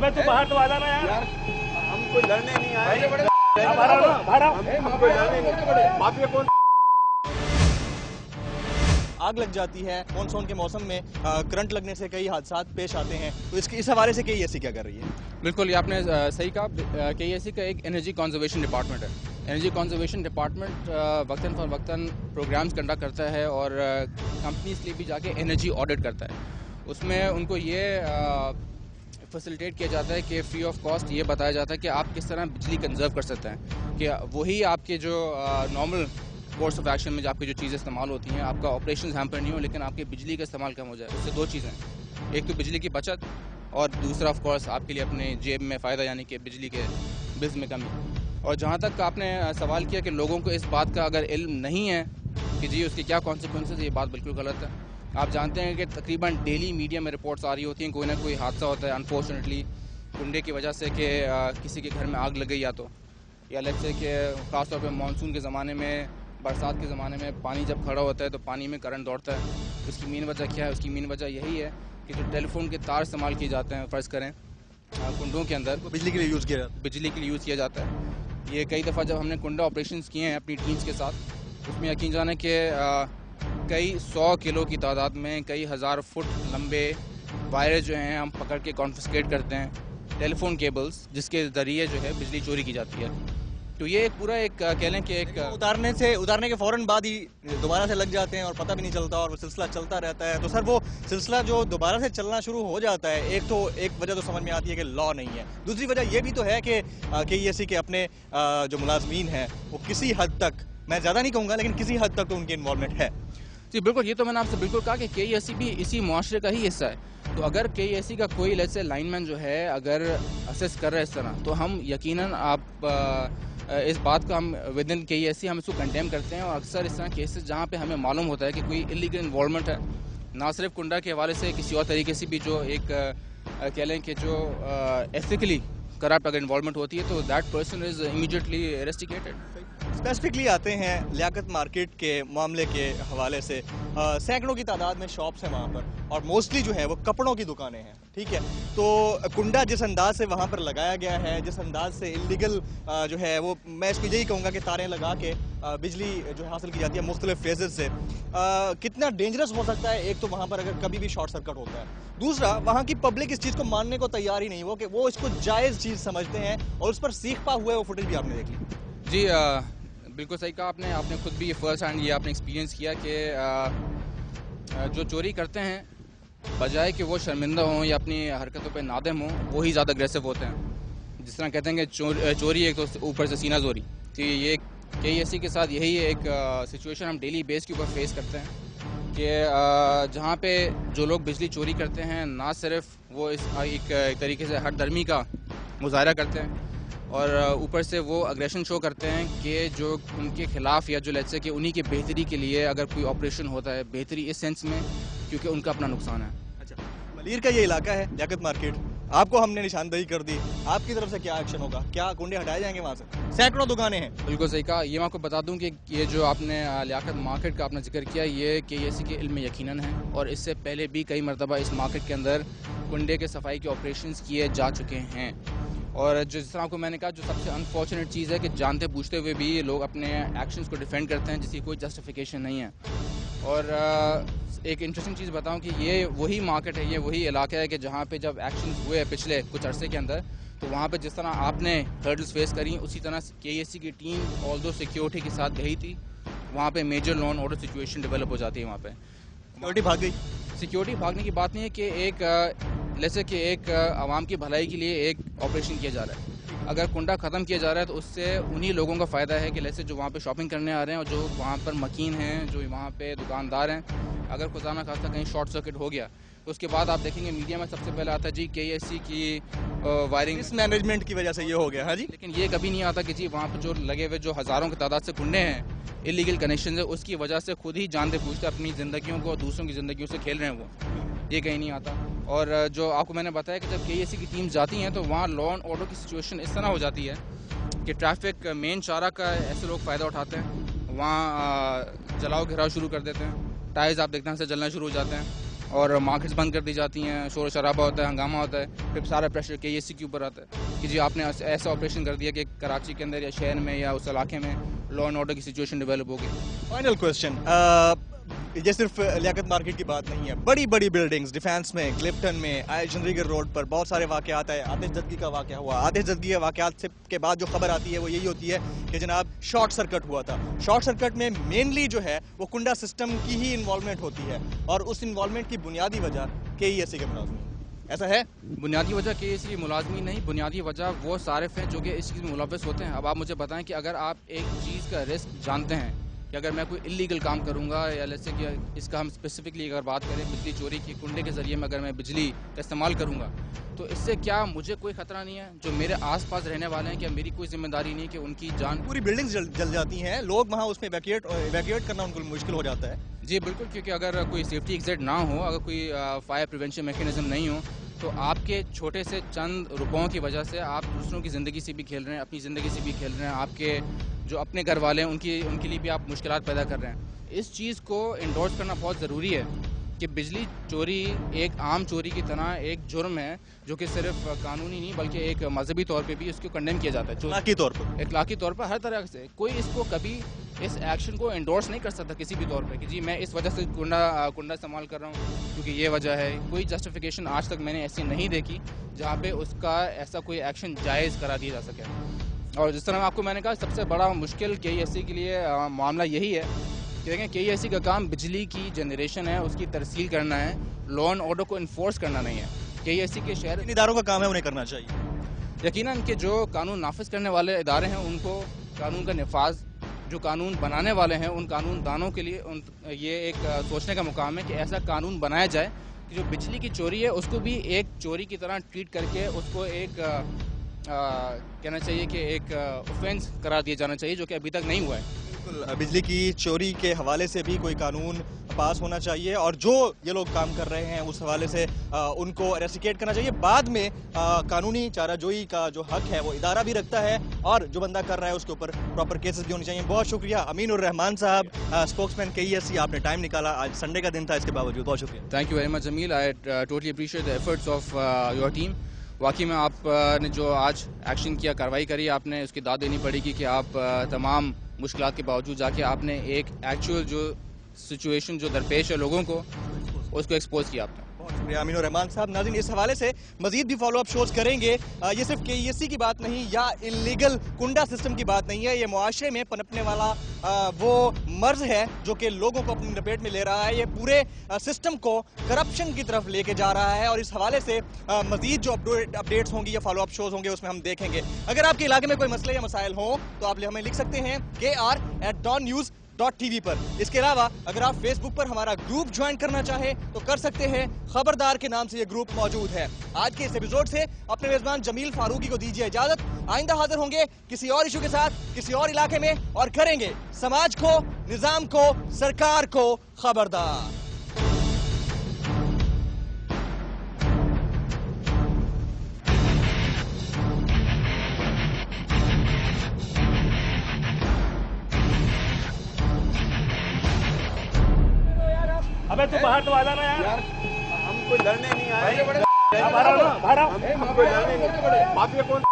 अबे तू बाहर तो आ जाना यार, हम कोई लड़ने नहीं आए, माफिया कौन? आग लग जाती है मॉनसून के मौसम में, करंट लगने से कई हादसा पेश आते हैं, तो इस हवाले से KESC क्या कर रही है? बिल्कुल, ये आपने सही कहा। KESC का एक एनर्जी कंजर्वेशन डिपार्टमेंट है। एनर्जी कंजर्वेशन डिपार्टमेंट वक्तन फ़वक्तन प्रोग्राम्स कंडक्ट करता है और कंपनीज के लिए भी जाके एनर्जी ऑडिट करता है। उसमें उनको ये फैसिलिटेट किया जाता है कि फ्री ऑफ कॉस्ट ये बताया जाता है कि आप किस तरह बिजली कंजर्व कर सकते हैं, कि वही आपके जो नॉर्मल कोर्स ऑफ एक्शन में जो आपकी जो चीज़ें इस्तेमाल होती हैं, आपका ऑपरेशन हैम्पर नहीं हो लेकिन आपके बिजली का इस्तेमाल कम हो जाए। उससे दो चीज़ें, एक तो बिजली की बचत और दूसरा ऑफ कोर्स आपके लिए अपने जेब में फ़ायदा, यानी कि बिजली के बिल्स में कमी। और जहाँ तक आपने सवाल किया कि लोगों को इस बात का अगर इल्म नहीं है कि जी उसके क्या कॉन्सिक्वेंसेस, ये बात बिल्कुल गलत है। आप जानते हैं कि तकरीबन डेली मीडिया में रिपोर्ट्स आ रही होती हैं, कोई ना कोई हादसा होता है अनफॉर्चुनेटली कुंडे की वजह से, कि किसी के घर में आग लग गई, या लेट्स से कि ख़ास तौर पे मानसून के ज़माने में, बरसात के ज़माने में पानी जब खड़ा होता है तो पानी में करंट दौड़ता है। उसकी मेन वजह क्या है? उसकी मेन वजह यही है कि जो टेलीफोन के तार इस्तेमाल किए जाते हैं, फ़र्ज़ करें कुंडों के अंदर, बिजली के लिए यूज़ किया जाता है। ये कई दफ़ा जब हमने कुंडा ऑपरेशंस किए हैं अपनी टीम्स के साथ, उसमें यकीन जाने कि कई 100 किलो की तादाद में कई हज़ार फुट लंबे वायर्स जो हैं हम पकड़ के कॉन्फिस्केट करते हैं, टेलीफोन केबल्स, जिसके ज़रिए जो है बिजली चोरी की जाती है। तो ये एक पूरा एक कह लें कि एक उतारने के फ़ौरन बाद ही दोबारा से लग जाते हैं और पता भी नहीं चलता और वो सिलसिला चलता रहता है। तो सर वो सिलसिला जो दोबारा से चलना शुरू हो जाता है, एक वजह तो समझ में आती है कि लॉ नहीं है, दूसरी वजह ये भी तो है कि KESC के अपने जो मुलाजमीन हैं वो किसी हद तक, मैं ज़्यादा नहीं कहूँगा लेकिन किसी हद तक तो उनकी इन्वॉल्वमेंट है। जी बिल्कुल, ये तो मैंने आपसे बिल्कुल कहा कि KESC भी इसी मुआशरे का ही हिस्सा है। तो अगर KESC का कोई लेट्स से लाइनमैन जो है अगर असेस कर रहा है इस तरह, तो हम यकीनन इस बात को हम विद इन KESC हम इसको कंडेम करते हैं। और अक्सर इस तरह केसेस जहाँ पे हमें मालूम होता है कि कोई इलीगल इन्वॉल्वमेंट है, ना सिर्फ कुंडा के हवाले से, किसी और तरीके से भी जो एक कह लें कि जो एथिकली करप्ट अगर इन्वॉल्वमेंट होती है, तो that person is immediately investigated. Specifically आते हैं लियाकत मार्केट के मामले के हवाले से, सैकड़ों की तादाद में शॉप्स हैं वहाँ पर और मोस्टली जो है वो कपड़ों की दुकानें हैं, ठीक है। तो कुंडा जिस अंदाज से वहाँ पर लगाया गया है, जिस अंदाज से इलीगल जो है वो, मैं इसको यही कहूँगा कि तारें लगा के बिजली जो है हासिल की जाती है मुख्तलिफ फेजेस से, कितना डेंजरस हो सकता है। एक तो वहाँ पर अगर कभी भी शॉर्ट सर्किट होता है, दूसरा वहाँ की पब्लिक इस चीज़ को मानने को तैयार ही नहीं हो कि वो इसको जायज़ चीज़ समझते हैं और उस पर सीखता हुआ वो फुटेज भी आपने देख ली। जी बिल्कुल सही कहा आपने खुद भी ये फर्स्ट हैंड ये आपने एक्सपीरियंस किया कि जो चोरी करते हैं बजाय कि वो शर्मिंदा हों या अपनी हरकतों पे नादिम हों, वो ही ज़्यादा अग्रेसिव होते हैं। जिस तरह कहते हैं कि चोरी एक तो ऊपर से सीना जोरी, तो ये KESC के साथ यही एक सिचुएशन हम डेली बेस के ऊपर फेस करते हैं कि जहाँ पे जो लोग बिजली चोरी करते हैं, ना सिर्फ वो इस एक तरीके से हर धर्मी का मुजाहरा करते हैं और ऊपर से वो अग्रेशन शो करते हैं कि जो उनके खिलाफ या जो लेट्स से कि उन्हीं के बेहतरी के लिए अगर कोई ऑपरेशन होता है, बेहतरी इस सेंस में क्योंकि उनका अपना नुकसान है। अच्छा, मलीर का ये इलाका है लियाकत मार्केट, आपको हमने निशानदेही कर दी, आपकी तरफ से क्या एक्शन होगा? क्या कुंडे हटाए जाएंगे वहाँ से? सैकड़ों दुकानें हैं। बिल्कुल सही कहा। ये मैं आपको बता दूं कि ये जो आपने लियाकत मार्केट का आपने जिक्र किया, ये KESC के इल्म में यकीनन है और इससे पहले भी कई मरतबा इस मार्केट के अंदर कुंडे के सफाई के ऑपरेशंस किए जा चुके हैं। और जिस तरह को मैंने कहा, जो सबसे अनफॉर्चुनेट चीज़ है कि जानते पूछते हुए भी ये लोग अपने एक्शंस को डिफेंड करते हैं जिसकी कोई जस्टिफिकेशन नहीं है। और एक इंटरेस्टिंग चीज़ बताऊं कि ये वही मार्केट है, ये वही इलाका है कि जहाँ पे जब एक्शंस हुए पिछले कुछ अरसे के अंदर, तो वहाँ पे जिस तरह आपने हर्डल्स फेस करी, उसी तरह KESC की टीम ऑल्दो सिक्योरिटी के साथ गई थी, वहाँ पे major law and order situation develop हो जाती है। वहाँ पे सिक्योरिटी भाग गई। सिक्योरिटी भागने की बात नहीं है कि एक आवाम की भलाई के लिए एक ऑपरेशन किया जा रहा है। अगर कुंडा ख़त्म किया जा रहा है तो उससे उन्हीं लोगों का फ़ायदा है कि जैसे जो वहाँ पे शॉपिंग करने आ रहे हैं और जो वहाँ पर मकीन हैं, जो वहाँ पे दुकानदार हैं, अगर खुदा ना खास्ता कहीं शॉर्ट सर्किट हो गया तो उसके बाद आप देखेंगे मीडिया में सबसे पहले आता है जी KESC की वायरिंग मैनेजमेंट की वजह से ये हो गया। हाँ जी, लेकिन ये कभी नहीं आता कि जी वहाँ पर जो लगे हुए जो हज़ारों की तादाद से कुंडे हैं, इलीगल कनेक्शन है, उसकी वजह से खुद ही जानते पूछते अपनी ज़िंदगियों को दूसरों की ज़िंदगियों से खेल रहे हैं, वो ये कहीं नहीं आता। और जो आपको मैंने बताया कि जब KESC की टीम जाती हैं तो वहाँ लॉ एंड ऑर्डर की सिचुएशन इस तरह हो जाती है कि ट्रैफिक मेन चारा का ऐसे लोग फ़ायदा उठाते हैं, वहाँ जलाओ घिराव शुरू कर देते हैं, टायर्स आप देखते हैं से जलना शुरू हो जाते हैं اور مارکیٹس بند کر دی جاتی ہیں, شور و شرابہ ہوتا ہے, ہنگامہ ہوتا ہے, پھر سارا پریشر KEC کے اوپر آتا ہے کہ جی آپ نے ایسا آپریشن کر دیا کہ کراچی کے اندر یا شہر میں یا اس علاقے میں لا اینڈ آرڈر کی سچویشن ڈیولپ ہوگی. فائنل کوشچن, یہ صرف لیاقت مارکیٹ کی بات نہیں ہے, بڑی بڑی بلڈنگز ڈیفینس میں, کلفٹن میں, چندری گڑھ روڈ پر بہت سارے واقعات ہیں. آتش زدگی کا واقعہ ہوا, آتش زدگی کے واقعات کے بعد جو خبر آتی ہے وہ یہی ہوتی ہے کہ جناب شارٹ سرکٹ ہوا تھا. شارٹ سرکٹ میں مینلی جو ہے وہ کنڈا سسٹم کی ہی انوالومنٹ ہوتی ہے, اور اس انوالومنٹ کی بنیادی وجہ KEC کے ملازمین. ایسا ہے؟ بنیادی وجہ KEC کی ملازمین نہیں, بنیادی وجہ وہ صارف ہیں جو کہ اس چیز میں ملوث ہوتے ہیں. اب آپ مجھے بتائیں کہ اگر آپ ایک چیز کا رسک جانتے ہیں کہ اگر میں کوئی اللیگل کام کروں گا, یا جیسے کہ اس کا ہم اسپیسیفکلی اگر بات کریں بجلی چوری کی, کنڈے کے ذریعے میں اگر میں بجلی کا استعمال کروں گا, تو اس سے کیا مجھے کوئی خطرہ نہیں ہے؟ جو میرے آس پاس رہنے والے ہیں, کیا میری کوئی ذمہ داری نہیں کہ ان کی جان؟ پوری بلڈنگز جل جاتی ہیں, لوگ وہاں اس میں ایویکویٹ کرنا ان کو مشکل ہو جاتا ہے. جی بالکل, کیونکہ اگر کوئی سیفٹی ایگزٹ نہ ہو, اگر کوئی فائر پریونشن میکینزم نہیں ہو, تو آپ کے چھوٹے سے چند روپوں کی وجہ سے آپ دوسروں کی زندگی سے بھی کھیل رہے ہیں, اپنی زندگی سے بھی کھیل رہے ہیں, آپ کے جو اپنے گھر والے ہیں ان کے لیے بھی آپ مشکلات پیدا کر رہے ہیں. اس چیز کو انڈورس کرنا بہت ضروری ہے کہ بجلی چوری ایک عام چوری کی طرح ایک جرم ہے, جو کہ صرف قانونی نہیں بلکہ ایک مذہبی طور پہ بھی اس کو کنڈیم کیا جاتا ہے. اخلاقی طور پر ہر طرح سے کوئی اس کو کبھی اس ایکشن کو انڈورس نہیں کر سکتا کسی بھی طور پہ کہ جی میں اس وجہ سے کنڈا استعمال کر رہا ہوں کیونکہ یہ وجہ ہے. کوئی جسٹیفیکیشن آج تک میں نے ایسی نہیں دیکھی جہاں پہ اس کا ایسا کوئی ایکشن جائز کرا دیا جا سکے. اور جس طرح آپ کو میں نے کہا, سب سے بڑا مشکل KEC کے لیے معاملہ یہی ہے کہ دیکھیں KEC کا کام بجلی کی جنریشن ہے, اس کی ترسیل کرنا ہے, لا اینڈ آرڈر کو انفورس کرنا نہیں ہے. KEC کے شہر اداروں کا کام ہے, انہیں کرنا چاہیے. یقیناً کہ جو قانون نافذ کرنے والے ادارے ہیں ان کو قانون کا نفاذ, جو قانون بنانے والے ہیں ان قانون دانوں کے لیے یہ ایک سوچنے کا مقام ہے کہ ایسا قانون بنایا جائے کہ جو بجلی کی چوری ہے اس کو بھی ایک چوری کی طرح ٹریٹ کر کے اس کو ایک کہنا چاہیے کہ ایک اوفینس قرار دیا جانا چاہیے, جو کہ ابھی تک نہیں ہوا ہے. بالکل, بجلی کی چوری کے حوالے سے بھی کوئی قانون پاس ہونا چاہیے, اور جو یہ لوگ کام کر رہے ہیں اس حوالے سے ان کو ایریسیکیٹ کرنا چاہیے. بعد میں قانونی چارہ جوئی کا جو حق ہے وہ ادارہ بھی رکھتا ہے, اور جو بندہ کر رہا ہے اس کے اوپر پراپر کیسز بھی ہونے چاہیے. بہت شکریہ امین الرحمان صاحب, اسپوکس مین KEC, آپ نے ٹائم نکالا, آج سنڈے کا دن تھا, اس کے باوجود بہت شکریہ. Thank you very much Jamil, I totally appreciate the efforts of your team. واقعی میں آپ نے جو آج ایکشن کیا, کارروائی کری, آپ نے اس کی داد دینی پڑے گی کہ آپ تمام مشکلات کے باوجود جا کے آپ نے ایک ایکچوئل جو سچویشن جو درپیش ہے لوگوں کو, اس کو ایکسپوز کیا آپ نے. بہت شکریہ امین الرحمان صاحب. ناظرین, اس حوالے سے مزید بھی فالو اپ شوز کریں گے. یہ صرف KEC کی بات نہیں یا انلیگل کنڈا سسٹم کی بات نہیں ہے, یہ معاشرے میں پنپنے والا وہ مرض ہے جو کہ لوگوں کو اپنی لپیٹ میں لے رہا ہے. یہ پورے سسٹم کو کرپشن کی طرف لے کے جا رہا ہے, اور اس حوالے سے مزید جو اپڈیٹس ہوں گی یا فالو اپ شوز ہوں گے اس میں ہم دیکھیں گے. اگر آپ کے علاقے میں کوئی مسئلے یا مسائل ہوں تو آپ ہمیں لکھ سکتے ہیں kr@dawnnews.tv پر. اس کے علاوہ اگر آپ فیس بک پر ہمارا گروپ جوائن کرنا چاہیں تو کر سکتے ہیں, خبردار کے نام سے یہ گروپ موجود ہے. آج کے اس ایپیسوڈ سے اپنے میزبان جمیل فاروقی کو دیجیے اجازت. آئندہ حاضر ہوں گے کسی اور ایشو کے ساتھ, کسی اور علاقے میں, اور کریں گے سماج کو, نظام کو, سرکار کو خبردار. ابے تو باہر تو آنا نا یار, हम कोई लड़ने नहीं आए. باہر आओ. हम कोई लड़ने नहीं. माफिया कौन